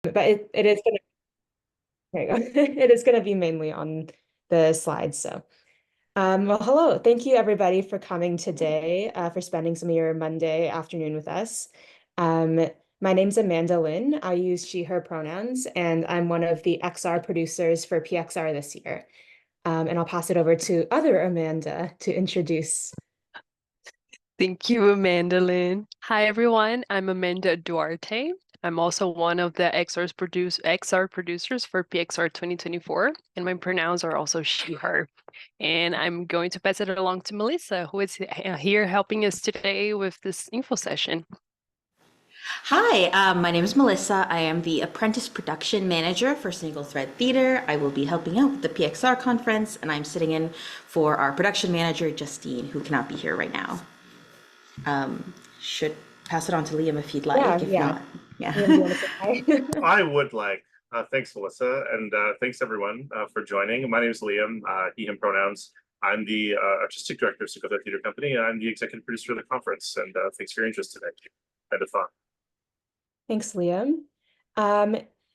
But it is gonna there you go. It is gonna be mainly on the slides. So well, hello. Thank you everybody for coming today, for spending some of your Monday afternoon with us. Um, my name's Amanda Lynn. I use she, her pronouns, and I'm one of the XR producers for PXR this year. And I'll pass it over to other Amanda to introduce. Thank you, Amanda Lynn. Hi, everyone. I'm Amanda Duarte. I'm also one of the XR producers for PXR 2024, and my pronouns are also she, her. And I'm going to pass it along to Melissa, who is here helping us today with this info session. Hi, my name is Melissa. I am the Apprentice Production Manager for Single Thread Theater. I will be helping out with the PXR conference, and I'm sitting in for our production manager, Justine, who cannot be here right now. Should pass it on to Liam if you'd like. Yeah, If yeah. not, yeah. Liam, do you want to say hi? I would like. Thanks, Melissa, and thanks everyone for joining. My name is Liam, he, him pronouns. I'm the artistic director of Single Theater Company, and I'm the executive producer of the conference. And thanks for your interest today. Kind of fun. Thanks, Liam.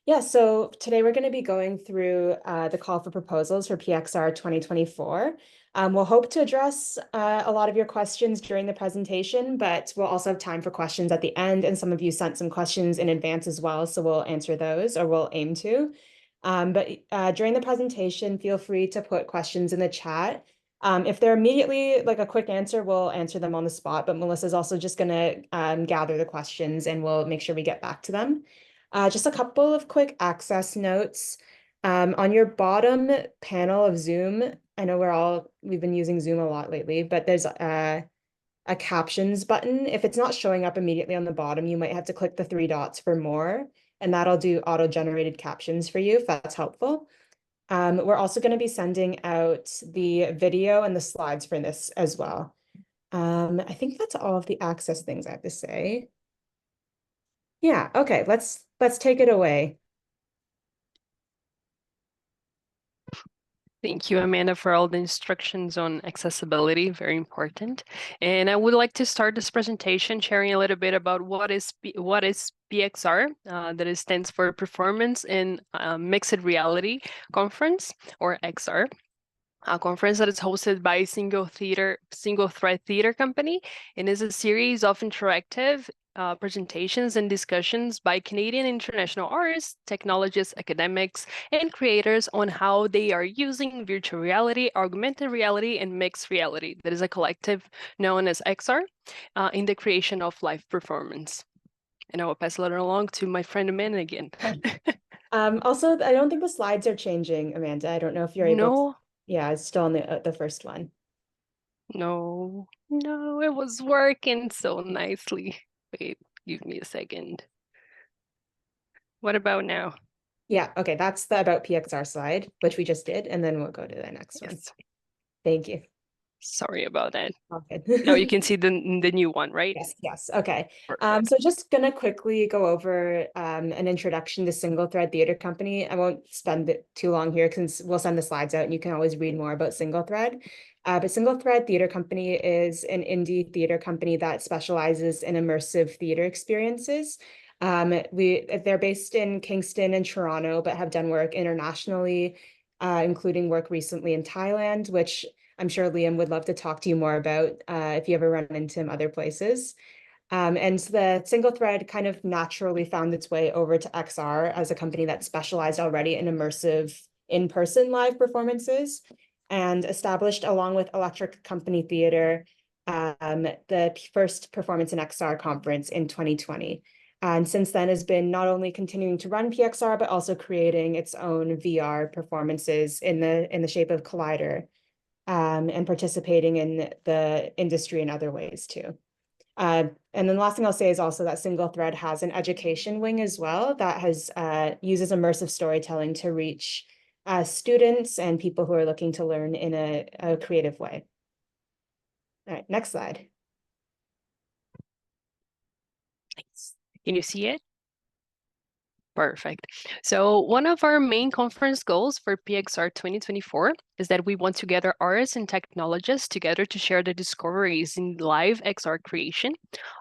Yeah, so today we're going to be going through the call for proposals for PXR 2024. We'll hope to address a lot of your questions during the presentation, but we'll also have time for questions at the end. And some of you sent some questions in advance as well, so we'll answer those, or we'll aim to. But during the presentation, feel free to put questions in the chat. If they're immediately like a quick answer, we'll answer them on the spot, but Melissa's also just going to gather the questions and we'll make sure we get back to them. Just a couple of quick access notes. On your bottom panel of Zoom, I know we've been using Zoom a lot lately, but there's a captions button. If it's not showing up immediately on the bottom, you might have to click the three dots for more, and that'll do auto-generated captions for you if that's helpful. We're also going to be sending out the video and the slides for this as well. I think that's all of the access things I have to say. Yeah, okay, let's take it away. Thank you, Amanda, for all the instructions on accessibility, very important. And I would like to start this presentation sharing a little bit about what is PXR, that stands for Performance in Mixed Reality Conference, or XR. A conference that is hosted by Single Thread Theater Company, and is a series of interactive presentations and discussions by Canadian international artists, technologists, academics, and creators on how they are using virtual reality, augmented reality, and mixed reality. That is a collective known as XR in the creation of live performance. And I will pass it along to my friend Amanda again. Also, I don't think the slides are changing, Amanda. I don't know if you're able to. No. Yeah, it's still on the first one. No, it was working so nicely. Wait, give me a second. What about now? Yeah, okay, that's the about PXR slide, which we just did, and then we'll go to the next one. Yes. Thank you. Sorry about that. Okay. Now you can see the new one, right? Yes. Okay. Perfect. So just gonna quickly go over an introduction to Single Thread Theater Company. I won't spend it too long here because we'll send the slides out and you can always read more about Single Thread. But Single Thread Theater Company is an indie theater company that specializes in immersive theater experiences. They're based in Kingston and Toronto, but have done work internationally, including work recently in Thailand, which I'm sure Liam would love to talk to you more about if you ever run into him other places. And the Single Thread kind of naturally found its way over to XR as a company that specialized already in immersive in-person live performances and established, along with Electric Company Theater, the first Performance in XR conference in 2020. And since then has been not only continuing to run PXR, but also creating its own VR performances in the shape of Collider, and participating in the industry in other ways too. And then the last thing I'll say is also that Single Thread has an education wing as well that uses immersive storytelling to reach students and people who are looking to learn in a creative way. All right, next slide. Nice. Can you see it? Perfect. So one of our main conference goals for PXR 2024 is that we want to gather artists and technologists together to share the discoveries in live XR creation,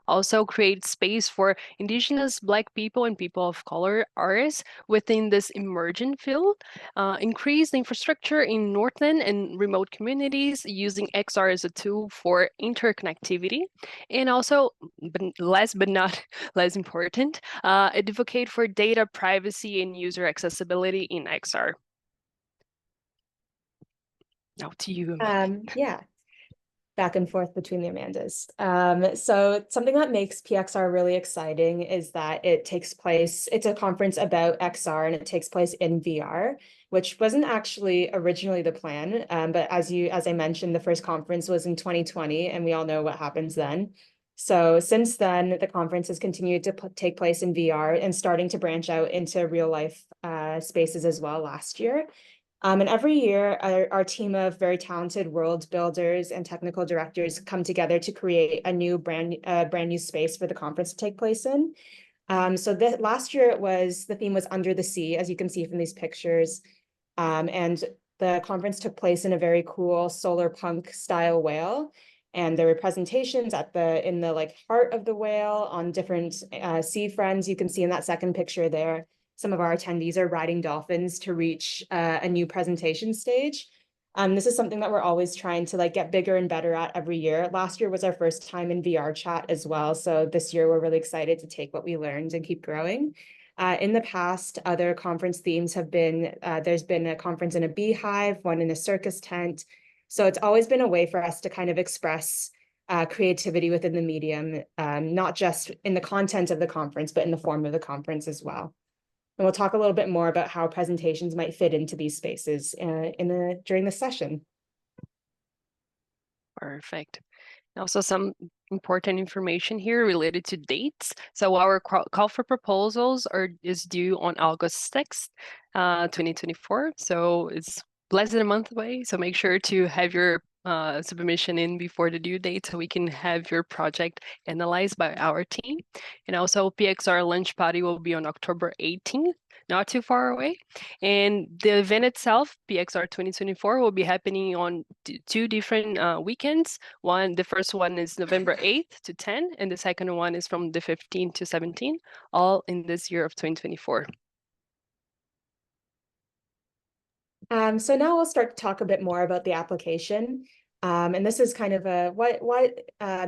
also create space for Indigenous, Black people, and people of color artists within this emerging field, increase the infrastructure in northern and remote communities using XR as a tool for interconnectivity, and also, last but not less important, advocate for data privacy and user accessibility in XR. Now to you, Amanda. Yeah, back and forth between the Amandas. So something that makes PXR really exciting is that it's a conference about XR and it takes place in VR, which wasn't actually originally the plan. But as I mentioned, the first conference was in 2020 and we all know what happens then. So since then, the conference has continued to take place in VR and starting to branch out into real life spaces as well last year. And every year, our team of very talented world builders and technical directors come together to create a new brand new space for the conference to take place in. So last year the theme was Under the Sea, as you can see from these pictures. And the conference took place in a very cool solar punk style whale. And there were presentations in the like heart of the whale on different sea friends. You can see in that second picture there, some of our attendees are riding dolphins to reach a new presentation stage. This is something that we're always trying to like get bigger and better at every year. Last year was our first time in VR chat as well. So this year we're really excited to take what we learned and keep growing. In the past, other conference themes have been, there's been a conference in a beehive, one in a circus tent. So it's always been a way for us to kind of express creativity within the medium, not just in the content of the conference, but in the form of the conference as well. And we'll talk a little bit more about how presentations might fit into these spaces during the session. Perfect. Also some important information here related to dates. So our call for proposals is due on August 6th, 2024. So it's less than a month away. So make sure to have your submission in before the due date so we can have your project analyzed by our team. And also PXR Lunch Party will be on October 18th, not too far away. And the event itself, PXR 2024, will be happening on two different weekends. The first one is November 8th to 10, and the second one is from the 15th to 17, all in this year of 2024. So now we'll start to talk a bit more about the application. And this is kind of what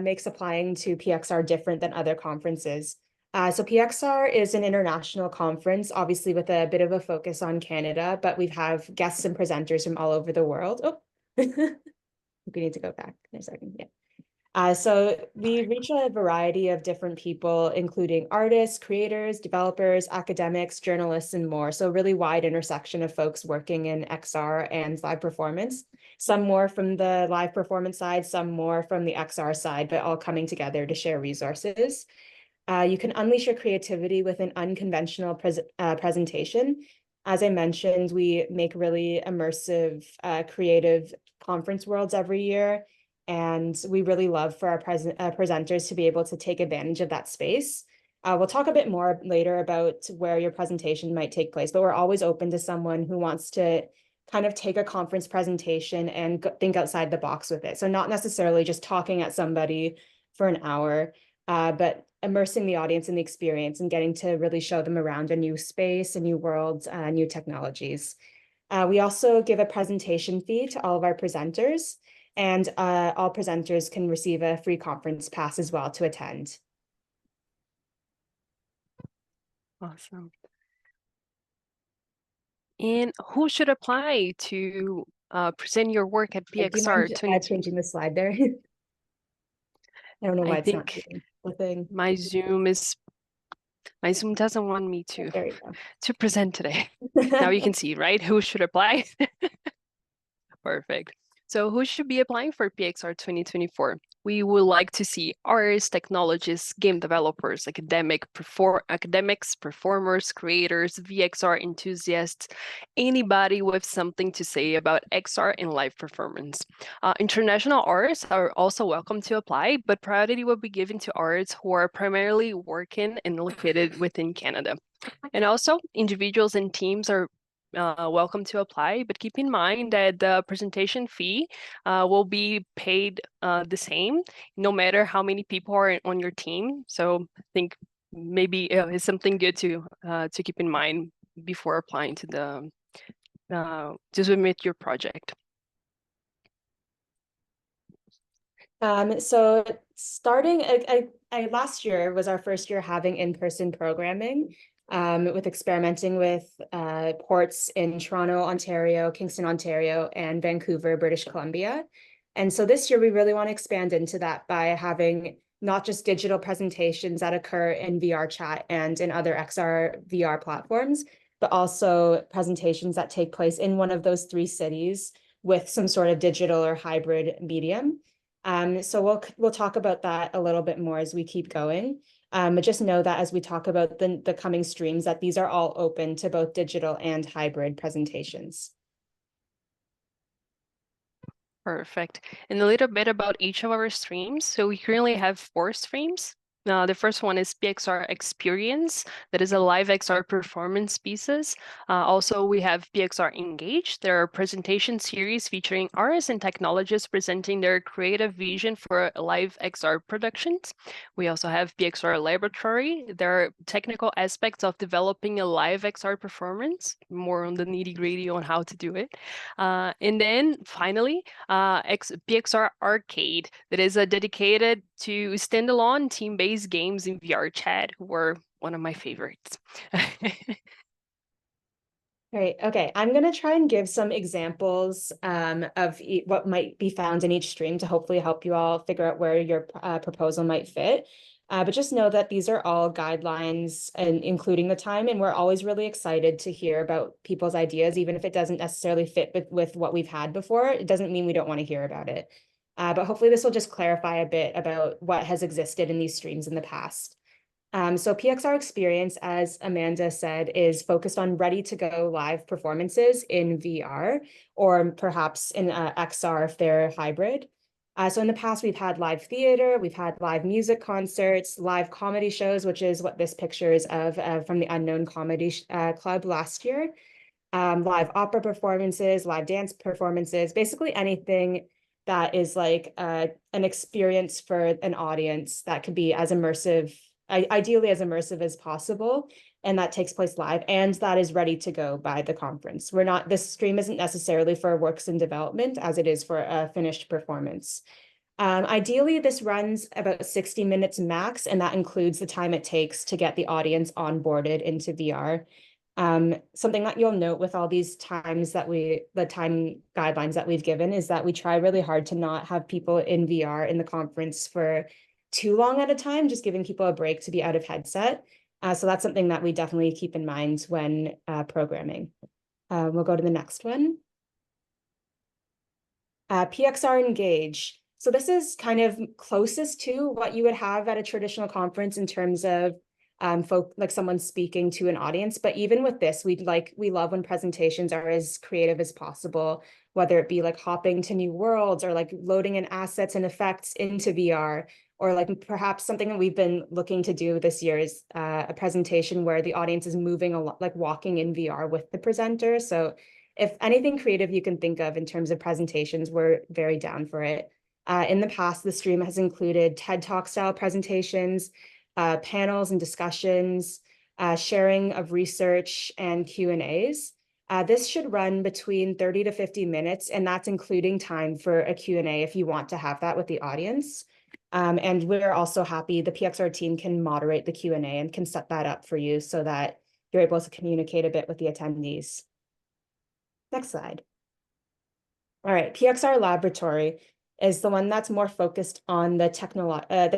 makes applying to PXR different than other conferences. So PXR is an international conference, obviously with a bit of a focus on Canada, but we have guests and presenters from all over the world. Oh, we need to go back in a second. Yeah. So we reach a variety of different people, including artists, creators, developers, academics, journalists, and more. So really wide intersection of folks working in XR and live performance. Some more from the live performance side, some more from the XR side, but all coming together to share resources. You can unleash your creativity with an unconventional presentation. As I mentioned, we make really immersive, creative conference worlds every year. And we really love for our presenters to be able to take advantage of that space. We'll talk a bit more later about where your presentation might take place, but we're always open to someone who wants to kind of take a conference presentation and think outside the box with it. So not necessarily just talking at somebody for an hour, but immersing the audience in the experience and getting to really show them around a new space, a new world, new technologies. We also give a presentation fee to all of our presenters. And all presenters can receive a free conference pass as well to attend. Awesome. And who should apply to present your work at PXR? Do you mind changing the slide there? I don't know why it's not doing the thing. My Zoom doesn't want me to present today. Now you can see, right? Who should apply? Perfect. So who should be applying for PXR 2024? We would like to see artists, technologists, game developers, academics, performers, creators, VXR enthusiasts, anybody with something to say about XR in live performance. International artists are also welcome to apply, but priority will be given to artists who are primarily working and located within Canada. And also, individuals and teams are welcome to apply, but keep in mind that the presentation fee will be paid the same, no matter how many people are on your team. So I think maybe it's something good to keep in mind before applying to the to submit your project. So starting, last year was our first year having in-person programming, with experimenting with ports in Toronto, Ontario, Kingston, Ontario, and Vancouver, British Columbia. And so this year we really want to expand into that by having not just digital presentations that occur in VR chat and in other XR VR platforms, but also presentations that take place in one of those 3 cities with some sort of digital or hybrid medium. So we'll talk about that a little bit more as we keep going. But just know that as we talk about the coming streams, that these are all open to both digital and hybrid presentations. Perfect. And a little bit about each of our streams. So we currently have 4 streams. The first one is PXR Experience, that is a live XR performance pieces. Also, we have PXR Engage. There are presentation series featuring artists and technologists presenting their creative vision for live XR productions. We also have PXR Laboratory. There are technical aspects of developing a live XR performance, more on the nitty-gritty on how to do it. And then finally, PXR Arcade, that is a dedicated to standalone team-based games in VR chat, were one of my favorites. Great. Okay, I'm going to try and give some examples of what might be found in each stream to hopefully help you all figure out where your proposal might fit. But just know that these are all guidelines, and including the time, and we're always really excited to hear about people's ideas, even if it doesn't necessarily fit with what we've had before. It doesn't mean we don't want to hear about it. But hopefully this will just clarify a bit about what has existed in these streams in the past. So PXR Experience, as Amanda said, is focused on ready-to-go live performances in VR, or perhaps in XR if they're hybrid. So in the past, we've had live theater, we've had live music concerts, live comedy shows, which is what this picture is of from the Unknown Comedy Club last year. Live opera performances, live dance performances, basically anything that is like an experience for an audience that could be as immersive, ideally as immersive as possible, and that takes place live, and that is ready to go by the conference. This stream isn't necessarily for works in development as it is for a finished performance. Ideally, this runs about 60 minutes max, and that includes the time it takes to get the audience onboarded into VR. Something that you'll note with all these times the time guidelines that we've given is that we try really hard to not have people in VR in the conference for too long at a time, just giving people a break to be out of headset. So that's something that we definitely keep in mind when programming. We'll go to the next one. PXR Engage. So this is kind of closest to what you would have at a traditional conference in terms of like someone speaking to an audience. But even with this, we love when presentations are as creative as possible, whether it be like hopping to new worlds or like loading in assets and effects into VR, or like perhaps something that we've been looking to do this year is a presentation where the audience is moving a lot, like walking in VR with the presenter. So if anything creative you can think of in terms of presentations, we're very down for it. In the past, the stream has included TED Talk style presentations, panels and discussions, sharing of research, and Q&As. This should run between 30 to 50 minutes, and that's including time for a Q&A if you want to have that with the audience. And we're also happy the PXR team can moderate the Q&A and can set that up for you so that you're able to communicate a bit with the attendees. Next slide. All right, PXR Laboratory is the one that's more focused on the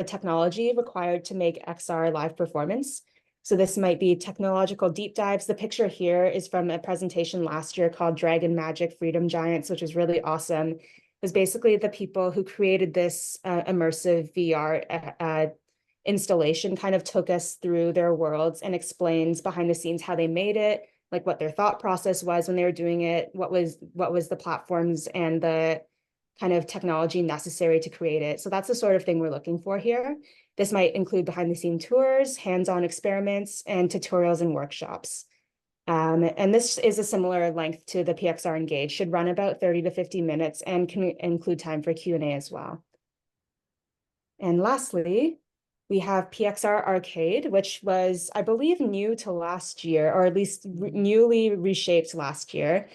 technology required to make XR live performance. So this might be technological deep dives. The picture here is from a presentation last year called Dragon Magic Freedom Giants, which is really awesome. was basically the people who created this immersive VR installation kind of took us through their worlds and explains behind the scenes how they made it, like what their thought process was when they were doing it, what was the platforms and the kind of technology necessary to create it. So that's the sort of thing we're looking for here. This might include behind the scene tours, hands-on experiments, and tutorials and workshops. And this is a similar length to the PXR Engage, should run about 30 to 50 minutes and can include time for Q&A as well. And lastly, we have PXR Arcade, which was, I believe, new to last year, or at least newly reshaped last year.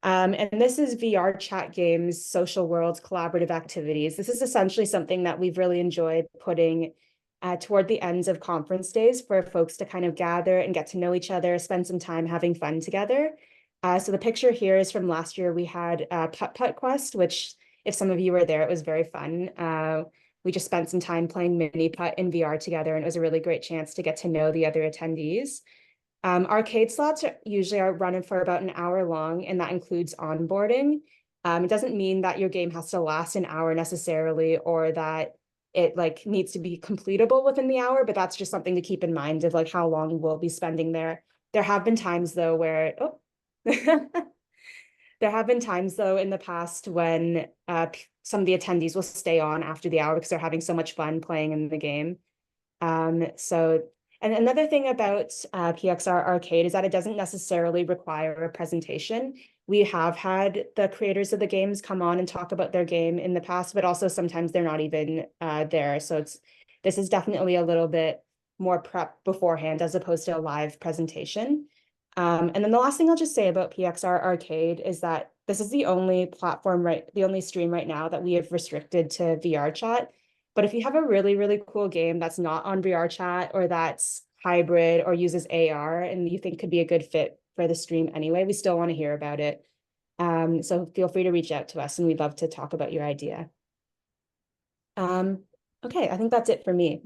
And this is VR chat games, social worlds, collaborative activities. This is essentially something that we've really enjoyed putting toward the ends of conference days for folks to kind of gather and get to know each other, spend some time having fun together. So the picture here is from last year. We had Putt Putt Quest, which if some of you were there, it was very fun. We just spent some time playing mini putt in VR together, and it was a really great chance to get to know the other attendees. Arcade slots usually are running for about an hour long, and that includes onboarding. It doesn't mean that your game has to last an hour necessarily, or that it like needs to be completable within the hour, but that's just something to keep in mind of like how long we'll be spending there. There have been times though where, there have been times though in the past when some of the attendees will stay on after the hour because they're having so much fun playing in the game. And another thing about PXR Arcade is that it doesn't necessarily require a presentation. We have had the creators of the games come on and talk about their game in the past, but also sometimes they're not even there. So this is definitely a little bit more prep beforehand as opposed to a live presentation. And then the last thing I'll just say about PXR Arcade is that this is the only platform, the only stream right now that we have restricted to VR chat. But if you have a really, really cool game that's not on VR chat or that's hybrid or uses AR and you think could be a good fit for the stream anyway, we still want to hear about it. So feel free to reach out to us and we'd love to talk about your idea. Okay, I think that's it for me.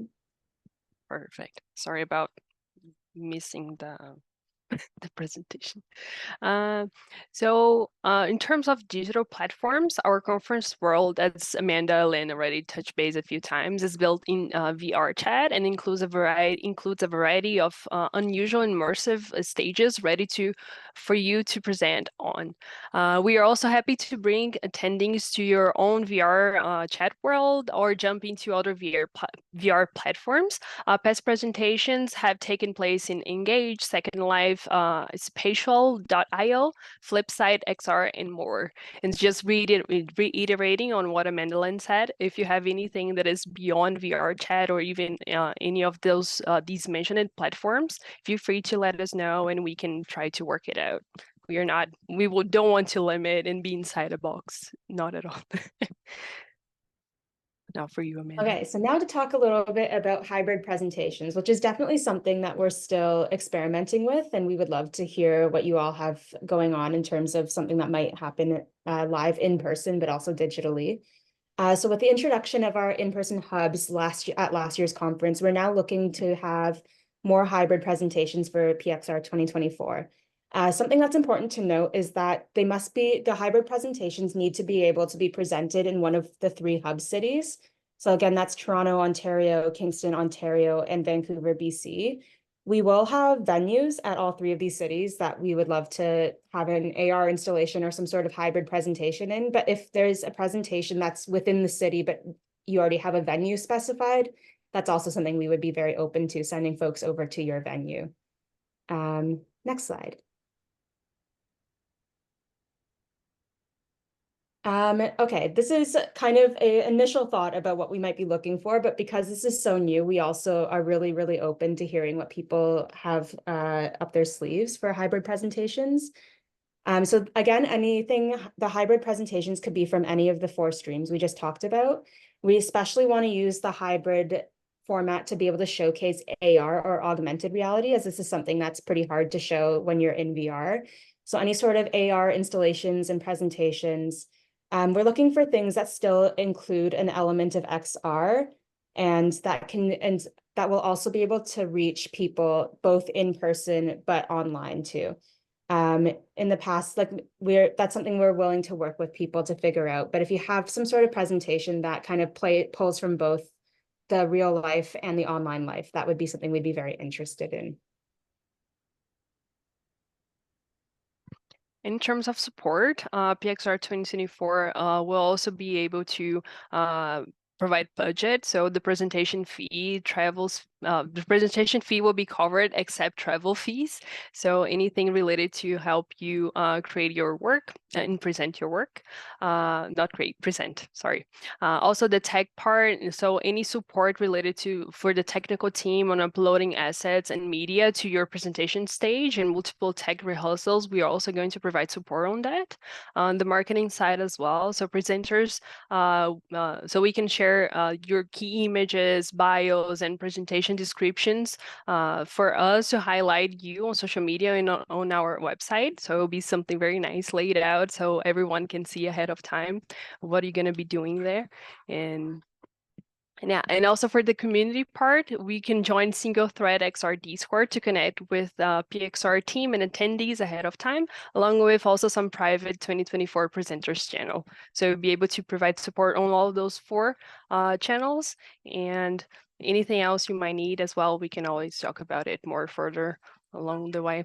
Perfect. Sorry about missing the presentation. In terms of digital platforms, our conference world, as Amanda Lynn already touched base a few times, is built in VR chat and includes a variety of unusual immersive stages ready for you to present on. We are also happy to bring attendees to your own VR chat world or jump into other VR platforms. Past presentations have taken place in Engage, Second Life, Spatial.io, Flipside XR, and more. And just reiterating on what Amanda Lynn said, if you have anything that is beyond VR chat or even any of these mentioned platforms, feel free to let us know and we can try to work it out. Don't want to limit and be inside a box, not at all. Now for you, Amanda. Okay, so now to talk a little bit about hybrid presentations, which is definitely something that we're still experimenting with, and we would love to hear what you all have going on in terms of something that might happen live in person, but also digitally. So with the introduction of our in-person hubs at last year's conference, we're now looking to have more hybrid presentations for PXR 2024. Something that's important to note is that the hybrid presentations need to be able to be presented in one of the 3 hub cities. So again, that's Toronto, Ontario, Kingston, Ontario, and Vancouver, BC. We will have venues at all 3 of these cities that we would love to have an AR installation or some sort of hybrid presentation in. But if there's a presentation that's within the city, but you already have a venue specified, that's also something we would be very open to sending folks over to your venue. Next slide. Okay, this is kind of an initial thought about what we might be looking for, but because this is so new, we also are really, really open to hearing what people have up their sleeves for hybrid presentations. So again, the hybrid presentations could be from any of the 4 streams we just talked about. We especially want to use the hybrid format to be able to showcase AR or augmented reality, as this is something that's pretty hard to show when you're in VR. So any sort of AR installations and presentations. We're looking for things that still include an element of XR and that will also be able to reach people both in person but online too. In the past, like that's something we're willing to work with people to figure out. But if you have some sort of presentation that kind of pulls from both the real life and the online life, that would be something we'd be very interested in. In terms of support, PXR 2024 will also be able to provide budget. So the presentation fee will be covered except travel fees. So anything related to help you create your work and present your work, not create, present, sorry. Also the tech part, so any support related for the technical team on uploading assets and media to your presentation stage and multiple tech rehearsals, we are also going to provide support on that. On the marketing side as well, so presenters, so we can share your key images, bios, and presentation descriptions for us to highlight you on social media and on our website. So it'll be something very nice laid out so everyone can see ahead of time what you're going to be doing there. And yeah, and also for the community part, we can join single thread XR Discord to connect with PXR team and attendees ahead of time, along with also some private 2024 presenters channel. So be able to provide support on all of those 4 channels, and anything else you might need as well, we can always talk about it more further along the way.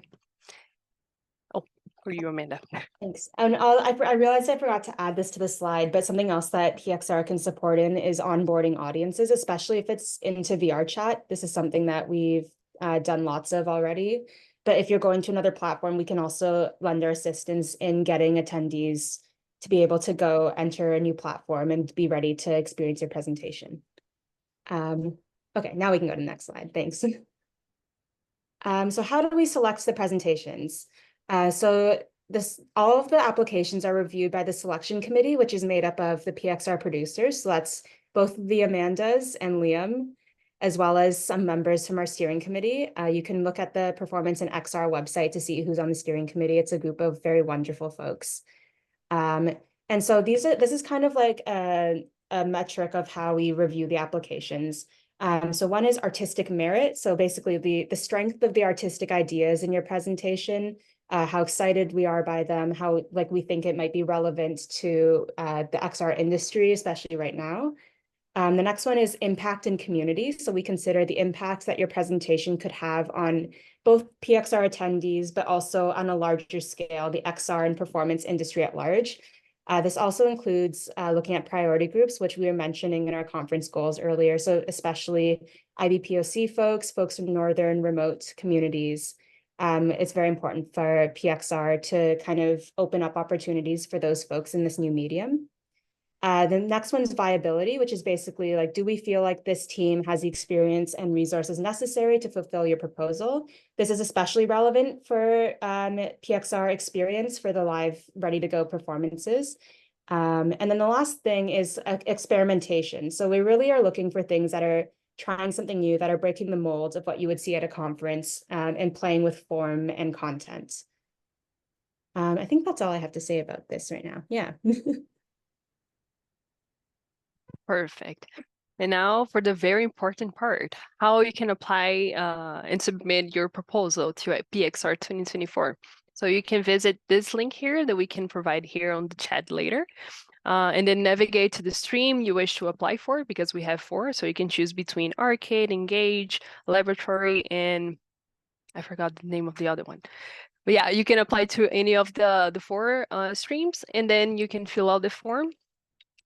Oh, for you, Amanda. Thanks. And I realized I forgot to add this to the slide, but something else that PXR can support in is onboarding audiences, especially if it's into VR chat. This is something that we've done lots of already. But if you're going to another platform, we can also lend our assistance in getting attendees to be able to go enter a new platform and be ready to experience your presentation. Okay, now we can go to the next slide. Thanks. So how do we select the presentations? So all of the applications are reviewed by the selection committee, which is made up of the PXR producers. So that's both the Amandas and Liam, as well as some members from our steering committee. You can look at the Performance and XR website to see who's on the steering committee. It's a group of very wonderful folks. And so this is kind of like a metric of how we review the applications. So one is artistic merit. So basically the strength of the artistic ideas in your presentation, how excited we are by them, how like we think it might be relevant to the XR industry, especially right now. The next one is impact and community. So we consider the impact that your presentation could have on both PXR attendees, but also on a larger scale, the XR and performance industry at large. This also includes looking at priority groups, which we were mentioning in our conference goals earlier. So especially IBPOC folks from northern remote communities. It's very important for PXR to kind of open up opportunities for those folks in this new medium. The next one is viability, which is basically like, do we feel like this team has the experience and resources necessary to fulfill your proposal? This is especially relevant for PXR experience for the live ready to go performances. And then the last thing is experimentation. So we really are looking for things that are trying something new, that are breaking the mold of what you would see at a conference, and playing with form and content. I think that's all I have to say about this right now. Yeah. Perfect. And now for the very important part, how you can apply and submit your proposal to PXR 2024. So you can visit this link here that we can provide here on the chat later. And then navigate to the stream you wish to apply for, because we have 4. So you can choose between Arcade, Engage, Laboratory, and I forgot the name of the other one. But yeah, you can apply to any of the 4 streams, and then you can fill out the form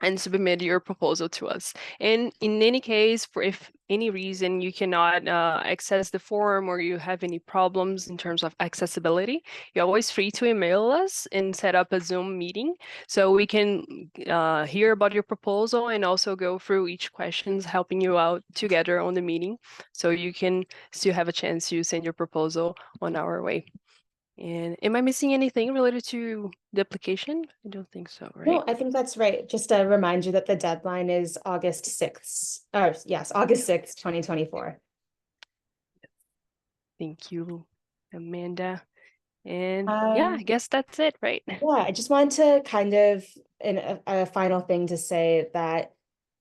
and submit your proposal to us. And in any case, for if any reason you cannot access the form or you have any problems in terms of accessibility, you're always free to email us and set up a Zoom meeting so we can hear about your proposal and also go through each questions, helping you out together on the meeting so you can still have a chance to send your proposal on our way. And am I missing anything related to the application? I don't think so, right? No, I think that's right. Just to remind you that the deadline is August 6th. Yes, August 6th, 2024. Thank you, Amanda. And yeah, I guess that's it, right? Yeah, I just wanted to kind of, in a final thing to say that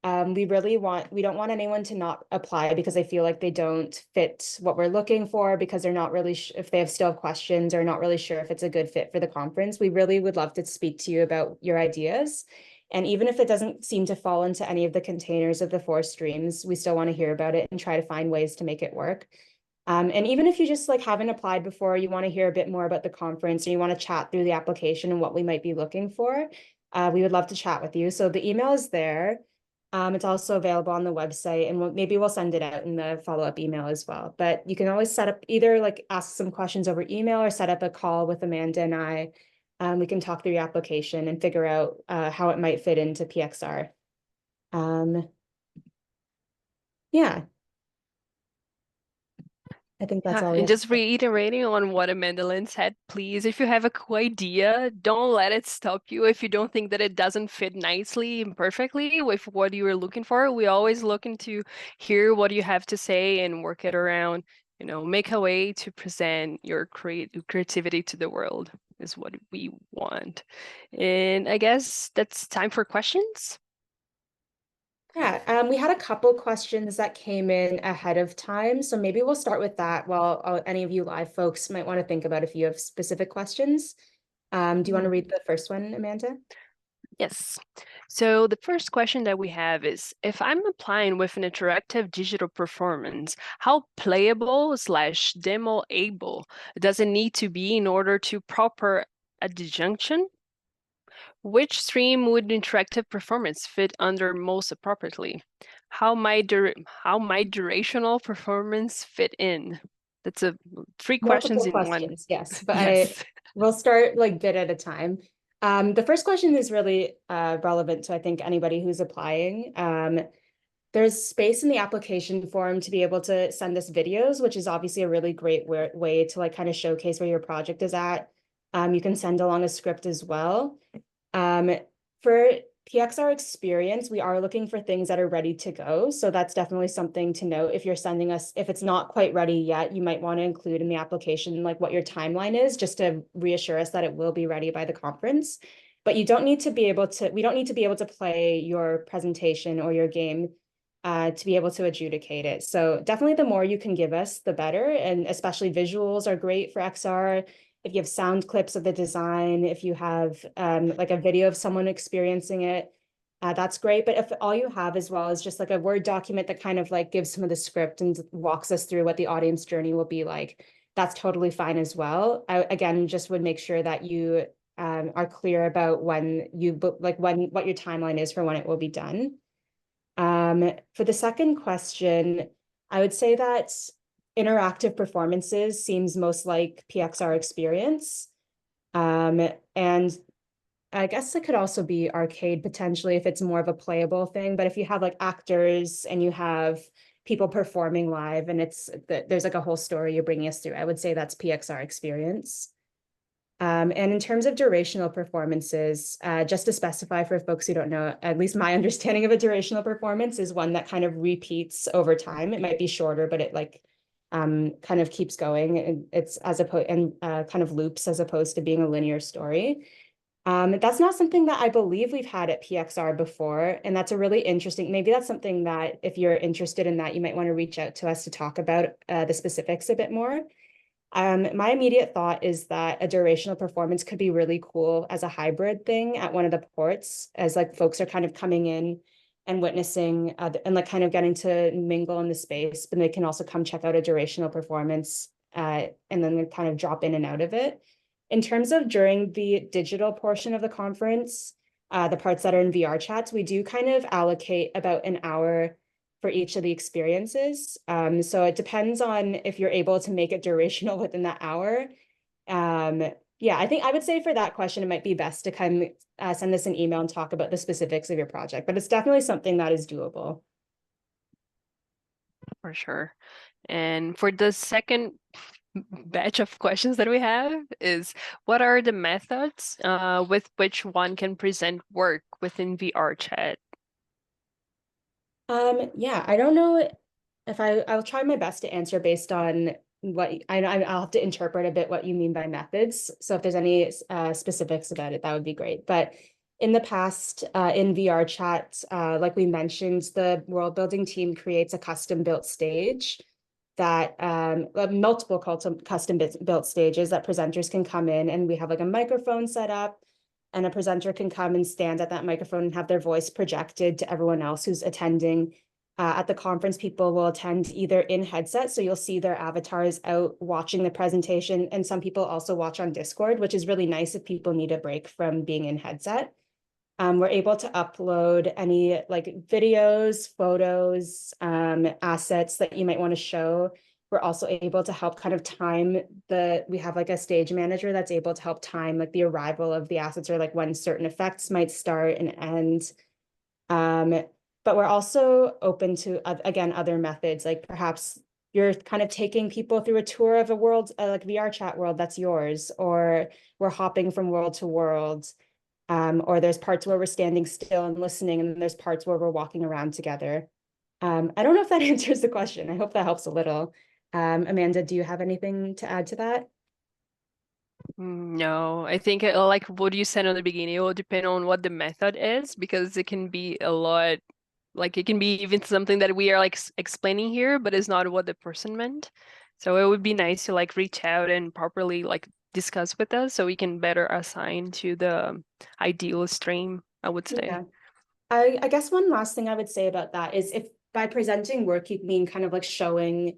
we don't want anyone to not apply because they feel like they don't fit what we're looking for, because they're not really if they still have questions or not really sure if it's a good fit for the conference. We really would love to speak to you about your ideas. And even if it doesn't seem to fall into any of the containers of the 4 streams, we still want to hear about it and try to find ways to make it work. And even if you just like haven't applied before, you want to hear a bit more about the conference, or you want to chat through the application and what we might be looking for, we would love to chat with you. So the email is there. It's also available on the website, and maybe we'll send it out in the follow-up email as well. But you can always set up either like ask some questions over email or set up a call with Amanda and I. We can talk through your application and figure out how it might fit into PXR. Yeah. I think that's all. And just reiterating on what Amanda Lynn said, please, if you have a cool idea, don't let it stop you. If you don't think that it doesn't fit nicely and perfectly with what you were looking for, we always looking to hear what you have to say and work it around, make a way to present your creativity to the world is what we want. And I guess that's time for questions. Yeah, we had a couple questions that came in ahead of time, so maybe we'll start with that while any of you live folks might want to think about if you have specific questions. Do you want to read the first one, Amanda? Yes. So the first question that we have is, if I'm applying with an interactive digital performance, how playable/demo-able does it need to be in order to proper adjunction? Which stream would interactive performance fit under most appropriately? How might durational performance fit in? That's three questions Multiple in one. questions, yes, but Yes. we'll start like bit at a time. The first question is really relevant to, I think, anybody who's applying. There's space in the application form to be able to send us videos, which is obviously a really great way to like kind of showcase where your project is at. You can send along a script as well. For PXR experience, we are looking for things that are ready to go. So that's definitely something to note. If you're sending us, if it's not quite ready yet, you might want to include in the application like what your timeline is, just to reassure us that it will be ready by the conference. But you don't need to be able to, we don't need to be able to play your presentation or your game to be able to adjudicate it. So definitely the more you can give us, the better. And especially visuals are great for XR. If you have sound clips of the design, if you have like a video of someone experiencing it, that's great. But if all you have as well is just like a Word document that kind of like gives some of the script and walks us through what the audience journey will be like, that's totally fine as well. I, again, just would make sure that you are clear about when what your timeline is for when it will be done. For the second question, I would say that interactive performances seems most like PXR experience. And I guess it could also be arcade potentially if it's more of a playable thing. But if you have like actors and you have people performing live and there's like a whole story you're bringing us through, I would say that's PXR experience. And in terms of durational performances, just to specify for folks who don't know, at least my understanding of a durational performance is one that kind of repeats over time. It might be shorter, but it like kind of keeps going. And it's kind of loops as opposed to being a linear story. That's not something that I believe we've had at PXR before. And that's a really interesting, maybe that's something that if you're interested in that, you might want to reach out to us to talk about the specifics a bit more. My immediate thought is that a durational performance could be really cool as a hybrid thing at one of the ports, as like folks are kind of coming in and witnessing and like kind of getting to mingle in the space, but they can also come check out a durational performance and then kind of drop in and out of it. In terms of during the digital portion of the conference, the parts that are in VR chats, we do kind of allocate about an hour for each of the experiences. So it depends on if you're able to make it durational within that hour. Yeah, I think I would say for that question, it might be best to come send us an email and talk about the specifics of your project, but it's definitely something that is doable. For sure. And for the second batch of questions that we have is, what are the methods with which one can present work within VR chat? Yeah, I don't know if I'll try my best to answer based on what I'll have to interpret a bit what you mean by methods. So if there's any specifics about it, that would be great. But in the past, in VR chat, like we mentioned, the world building team creates a custom built stage that multiple custom built stages that presenters can come in, and we have like a microphone set up, and a presenter can come and stand at that microphone and have their voice projected to everyone else who's attending. At the conference, people will attend either in headset, so you'll see their avatars out watching the presentation, and some people also watch on Discord, which is really nice if people need a break from being in headset. We're able to upload any like videos, photos, assets that you might want to show. We're also able to help kind of time we have like a stage manager that's able to help time like the arrival of the assets, or like when certain effects might start and end. But we're also open to, again, other methods, like perhaps you're kind of taking people through a tour of a world, like VR chat world that's yours, or we're hopping from world to world. Or there's parts where we're standing still and listening, and then there's parts where we're walking around together. I don't know if that answers the question. I hope that helps a little. Amanda, do you have anything to add to that? No, I think like what you said on the beginning, it will depend on what the method is, because it can be a lot, like it can be even something that we are like explaining here, but it's not what the person meant. So it would be nice to like reach out and properly like discuss with us so we can better assign to the ideal stream, I would say. Yeah. I guess one last thing I would say about that is, if by presenting work, you mean kind of like showing,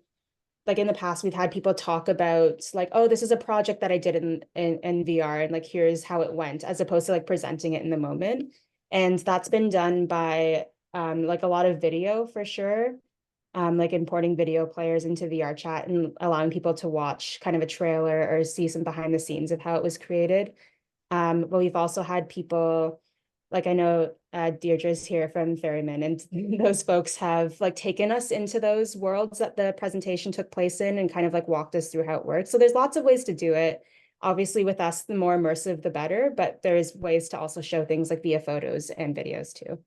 like in the past, we've had people talk about like, oh, this is a project that I did in VR, and like, here's how it went, as opposed to like presenting it in the moment. And that's been done by like a lot of video for sure. Like importing video players into VR chat and allowing people to watch kind of a trailer or see some behind the scenes of how it was created. But we've also had people, like I know Deirdre's here from Ferryman, and those folks have like taken us into those worlds that the presentation took place in and kind of like walked us through how it works. So there's lots of ways to do it. Obviously with us, the more immersive, the better, but there's ways to also show things like via photos and videos too.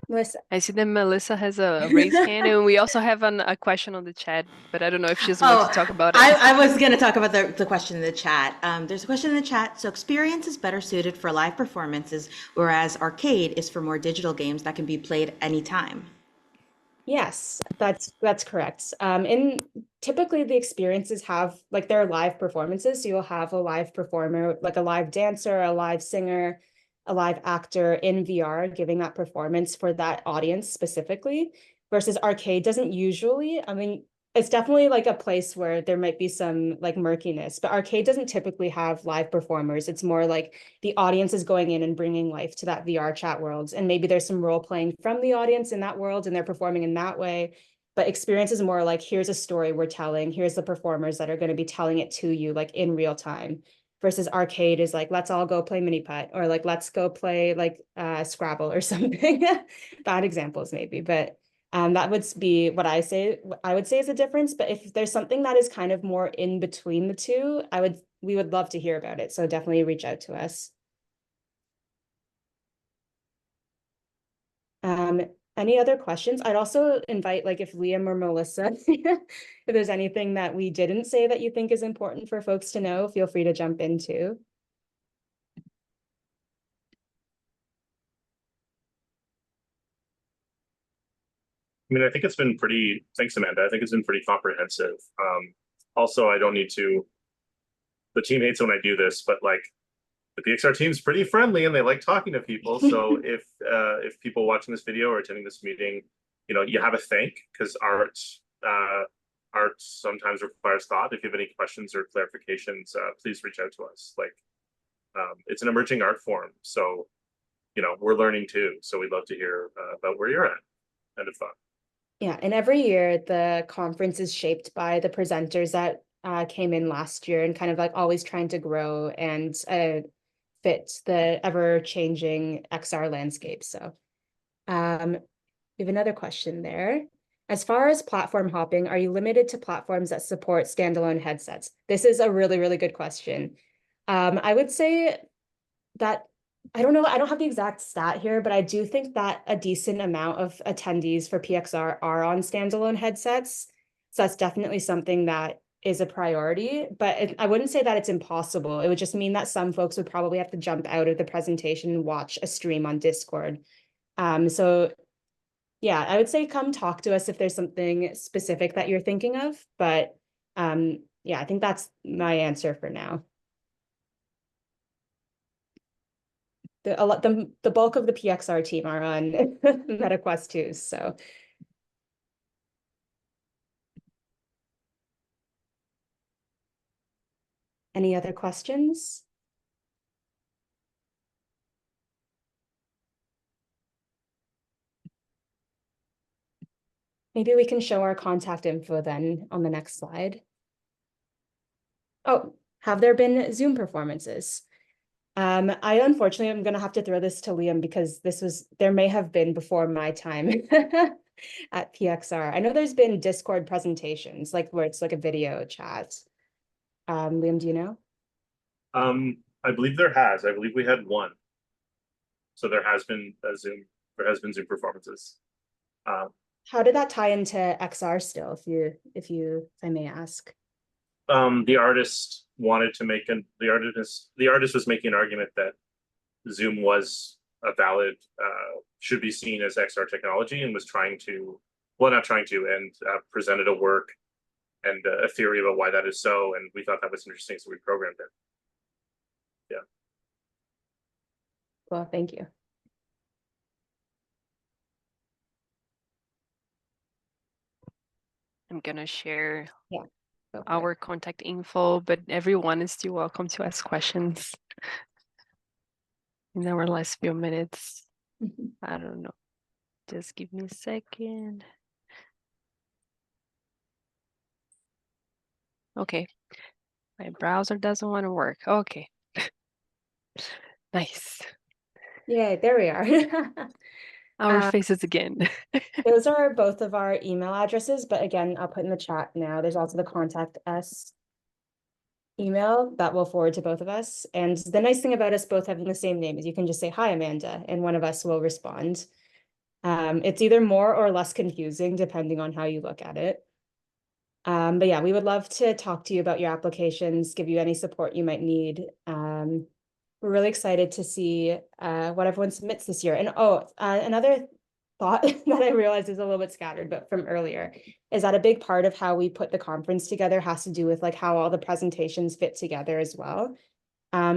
Melissa. I see that Melissa has a raised hand, and we also have a question on the chat, but I don't know if she's going to talk about it. I was going to talk about the question in the chat. There's a question in the chat. So experience is better suited for live performances, whereas arcade is for more digital games that can be played anytime. Yes, that's correct. And typically the experiences have like their live performances. So you'll have a live performer, like a live dancer, a live singer, a live actor in VR giving that performance for that audience specifically, versus arcade doesn't usually. I mean, it's definitely like a place where there might be some like murkiness, but arcade doesn't typically have live performers. It's more like the audience is going in and bringing life to that VR chat world. And maybe there's some role playing from the audience in that world and they're performing in that way. But experience is more like, here's a story we're telling. Here's the performers that are going to be telling it to you like in real time. Versus arcade is like, let's all go play mini putt, or like, let's go play like Scrabble or something. Bad examples maybe, but that would be what I would say is a difference. But if there's something that is kind of more in between the two, we would love to hear about it. So definitely reach out to us. Any other questions? I'd also invite, like, if Liam or Melissa, if there's anything that we didn't say that you think is important for folks to know, feel free to jump in too. I mean, I think it's been pretty, thanks, Amanda. I think it's been pretty comprehensive. Also, I don't need to, the team hates when I do this, but like the PXR team's pretty friendly and they like talking to people. So if people watching this video or attending this meeting, you know, you have a thank, because art sometimes requires thought. If you have any questions or clarifications, please reach out to us. Like, it's an emerging art form. So, you know, we're learning too. So we'd love to hear about where you're at. End of thought. Yeah, and every year the conference is shaped by the presenters that came in last year, and kind of like always trying to grow and fit the ever-changing XR landscape. So we have another question there. As far as platform hopping, are you limited to platforms that support standalone headsets? This is a really, really good question. I would say that, I don't know, I don't have the exact stat here, but I do think that a decent amount of attendees for PXR are on standalone headsets. So that's definitely something that is a priority, but I wouldn't say that it's impossible. It would just mean that some folks would probably have to jump out of the presentation and watch a stream on Discord. So yeah, I would say come talk to us if there's something specific that you're thinking of, but yeah, I think that's my answer for now. The bulk of the PXR team are on MetaQuest too, so. Any other questions? Maybe we can show our contact info then on the next slide. Oh, have there been Zoom performances? I unfortunately am gonna have to throw this to Liam because there may have been before my time at PXR. I know there's been Discord presentations, like where it's like a video chat. Liam, do you know? I believe there has. I believe we had one. So there has been Zoom performances. How did that tie into XR still, if I may ask? The artist wanted to make the artist was making an argument that Zoom was a valid should be seen as XR technology, and was trying to, well, not trying to, and presented a work and a theory about why that is so, and we thought that was interesting, so we programmed it. Yeah. Well, thank you. I'm gonna share Yeah. our contact info, but everyone is still welcome to ask questions in our last few minutes. I don't know. Just give me a second. Okay. My browser doesn't want to work. Okay. Nice. Yeah, there we are. Our faces again. Those are both of our email addresses, but again, I'll put in the chat now. There's also the contact us email that will forward to both of us. And the nice thing about us both having the same name is you can just say, hi, Amanda, and one of us will respond. It's either more or less confusing depending on how you look at it. But yeah, we would love to talk to you about your applications, give you any support you might need. We're really excited to see what everyone submits this year. And another thought that I realized is a little bit scattered, but from earlier, is that a big part of how we put the conference together has to do with like how all the presentations fit together as well.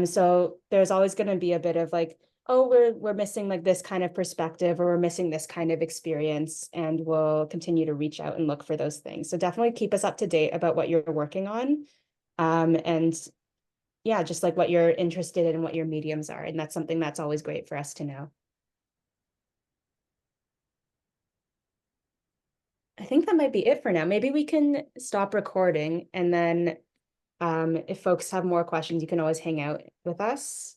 So there's always going to be a bit of like, oh, we're missing like this kind of perspective, or we're missing this kind of experience, and we'll continue to reach out and look for those things. So definitely keep us up to date about what you're working on. And yeah, just like what you're interested in and what your mediums are. And that's something that's always great for us to know. I think that might be it for now. Maybe we can stop recording, and then if folks have more questions, you can always hang out with us.